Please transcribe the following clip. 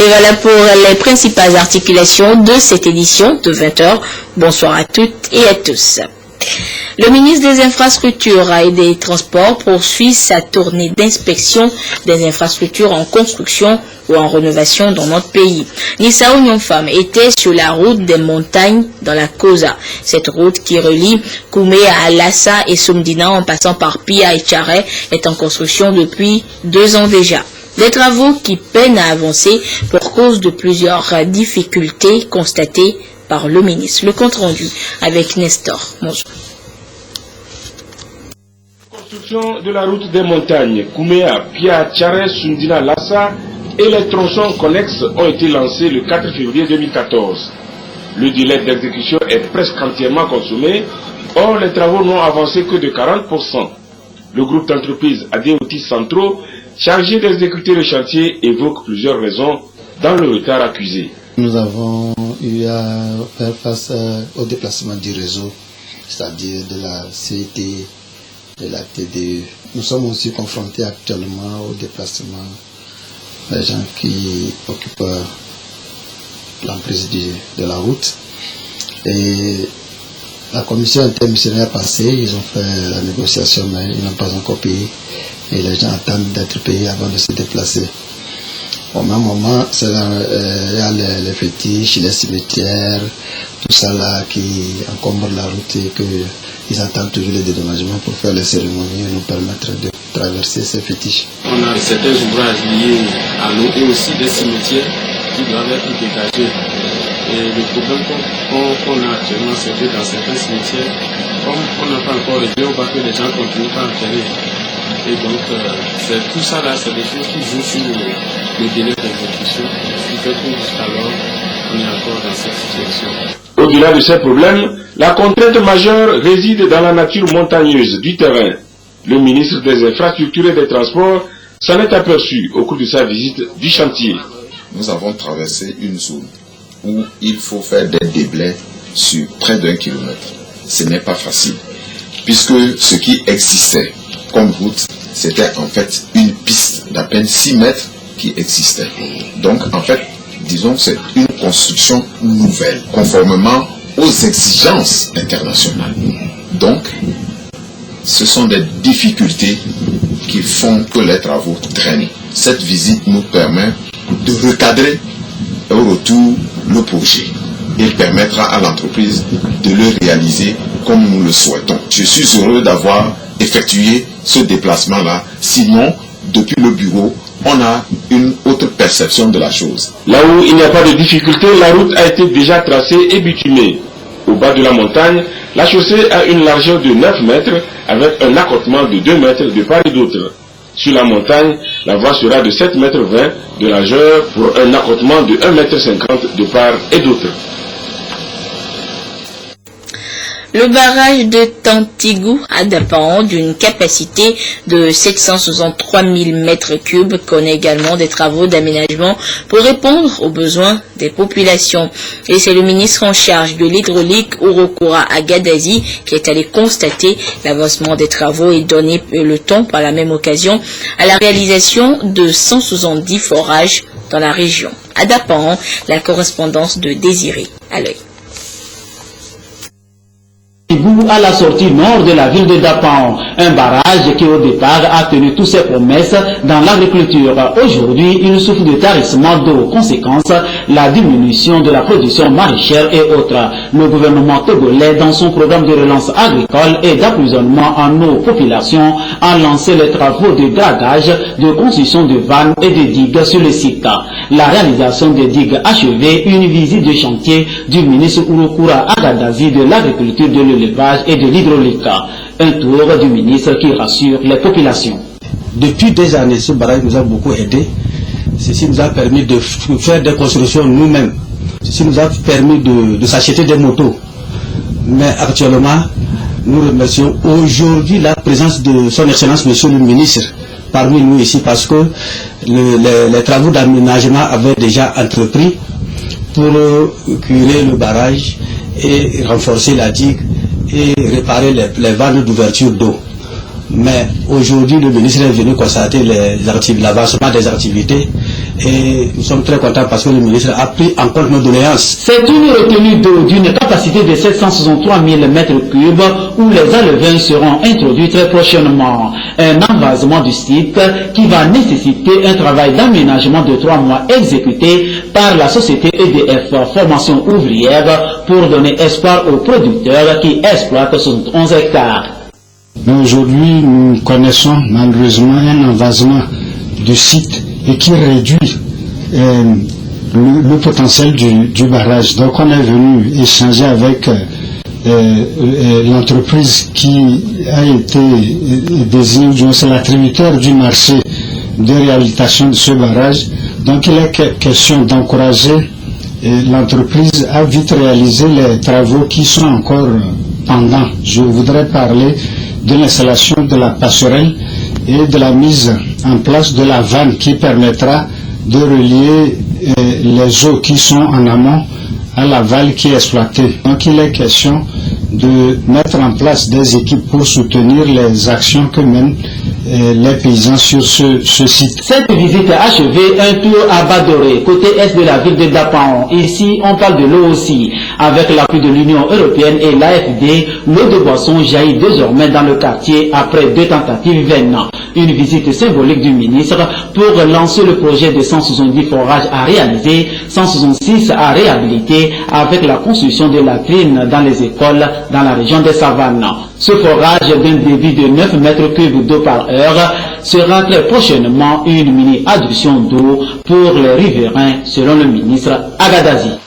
Et voilà pour les principales articulations de cette édition de 20h. Bonsoir à toutes et à tous. Le ministre des Infrastructures et des Transports poursuit sa tournée d'inspection des infrastructures en construction ou en rénovation dans notre pays. Nissa Ognonfam était sur la route des montagnes dans la Kosa. Cette route qui relie Koumé à Lassa et Somdina en passant par Pia et Tchare est en construction depuis 2 ans déjà. Des travaux qui peinent à avancer pour cause de plusieurs difficultés constatées par le ministre. Le compte rendu avec Nestor. Bonjour. Construction de la route des montagnes, Kouméa, Pia, Tchare, Sundina, Lassa et les tronçons connexes ont été lancés le 4 février 2014. Le délai d'exécution est presque entièrement consommé, or les travaux n'ont avancé que de 40%. Le groupe d'entreprises Adéotis Centro, chargé d'exécuter le chantier, évoque plusieurs raisons dans le retard accusé. Nous avons eu à faire face au déplacement du réseau, c'est-à-dire de la CET, de la TDE. Nous sommes aussi confrontés actuellement au déplacement des gens qui occupent l'emprise de la route. Et la commission intermissionnaire passée, ils ont fait la négociation, mais ils n'ont pas encore payé. Et les gens attendent d'être payés avant de se déplacer. Au même moment, il y a les fétiches, les cimetières, tout ça là qui encombre la route et qu'ils attendent toujours les dédommagements pour faire les cérémonies et nous permettre de traverser ces fétiches. On a certains ouvrages liés à l'eau et aussi des cimetières qui doivent être dégagés. Et le problème qu'on a actuellement, c'est que dans certains cimetières, comme on n'a pas encore réglé, on voit que les gens continuent à enterrer. Et donc, c'est tout ça là, c'est des choses qui jouent sur le délai d'exécution, ce qui fait que jusqu'alors, on est encore dans cette situation. Au-delà de ces problèmes, la contrainte majeure réside dans la nature montagneuse du terrain. Le ministre des Infrastructures et des Transports s'en est aperçu au cours de sa visite du chantier. Nous avons traversé une zone où il faut faire des déblais sur près d'1 kilomètre. Ce n'est pas facile, puisque ce qui existait comme route, c'était en fait une piste d'à peine 6 mètres qui existait. Donc en fait, disons que c'est une construction nouvelle, conformément aux exigences internationales. Donc, ce sont des difficultés qui font que les travaux traînent. Cette visite nous permet de recadrer au retour le projet. Il permettra à l'entreprise de le réaliser comme nous le souhaitons. Je suis heureux d'avoir effectué ce déplacement-là. Sinon, depuis le bureau, on a une autre perception de la chose. Là où il n'y a pas de difficulté, la route a été déjà tracée et bitumée. Au bas de la montagne, la chaussée a une largeur de 9 mètres avec un accotement de 2 mètres de part et d'autre. Sur la montagne, la voie sera de 7 mètres 20 de largeur pour un accotement de 1 mètre 50 de part et d'autre. Le barrage de Tantigou à Dapan, d'une capacité de 763 000 m3, connaît également des travaux d'aménagement pour répondre aux besoins des populations. Et c'est le ministre en charge de l'hydraulique Urokura Agadazi qui est allé constater l'avancement des travaux et donner le ton par la même occasion à la réalisation de 170 forages dans la région. À Dapan, la correspondance de Désiré à l'œil. À la sortie nord de la ville de Dapan, un barrage qui au départ a tenu toutes ses promesses dans l'agriculture. Aujourd'hui, il souffre de tarissement d'eau, conséquence la diminution de la production maraîchère et autres. Le gouvernement togolais, dans son programme de relance agricole et d'approvisionnement en eau population, a lancé les travaux de dragage, de construction de vannes et de digues sur le site. La réalisation des digues achevée, une visite de chantier du ministre Urokura Agadazi de l'agriculture, de l'élevage et de l'hydraulique. Un tour du ministre qui rassure les populations. Depuis des années, ce barrage nous a beaucoup aidé. Ceci nous a permis de faire des constructions nous-mêmes. Ceci nous a permis de s'acheter des motos. Mais actuellement, nous remercions aujourd'hui la présence de son Excellence Monsieur le ministre parmi nous ici parce que les travaux d'aménagement avaient déjà entrepris pour curer le barrage et renforcer la digue et réparer les vannes d'ouverture d'eau. Mais aujourd'hui, le ministre est venu constater l'avancement des activités Et nous sommes très contents parce que le ministre a pris en compte nos doléances. C'est une retenue d'eau d'une capacité de 763 000 m3 où les alevins seront introduits très prochainement. Un envasement du site qui va nécessiter un travail d'aménagement de 3 mois exécuté par la société EDF Formation Ouvrière pour donner espoir aux producteurs qui exploitent 71 hectares. Mais aujourd'hui, nous connaissons malheureusement un envasement du site et qui réduit le potentiel du barrage. Donc on est venu échanger avec l'entreprise qui a été désignée, c'est l'attributeur du marché de réhabilitation de ce barrage. Donc il est question d'encourager l'entreprise à vite réaliser les travaux qui sont encore pendants. Je voudrais parler de l'installation de la passerelle et de la mise en place de la vanne qui permettra de relier les eaux qui sont en amont à l'aval qui est exploité. Donc il est question de mettre en place des équipes pour soutenir les actions que mènent les paysans sur ce site. Cette visite achevée, un tour à Badoré, côté est de la ville de Dapaon. Ici, on parle de l'eau aussi. Avec l'appui de l'Union européenne et l'AFD, l'eau de boisson jaillit désormais dans le quartier après 2 tentatives vaines. Une visite symbolique du ministre pour lancer le projet de 170 forages à réaliser, 166 à réhabiliter avec la construction de latrines dans les écoles dans la région des Savanes. Ce forage d'un débit de 9 m3 d'eau par heure sera très prochainement une mini-adduction d'eau pour les riverains selon le ministre Agadazi.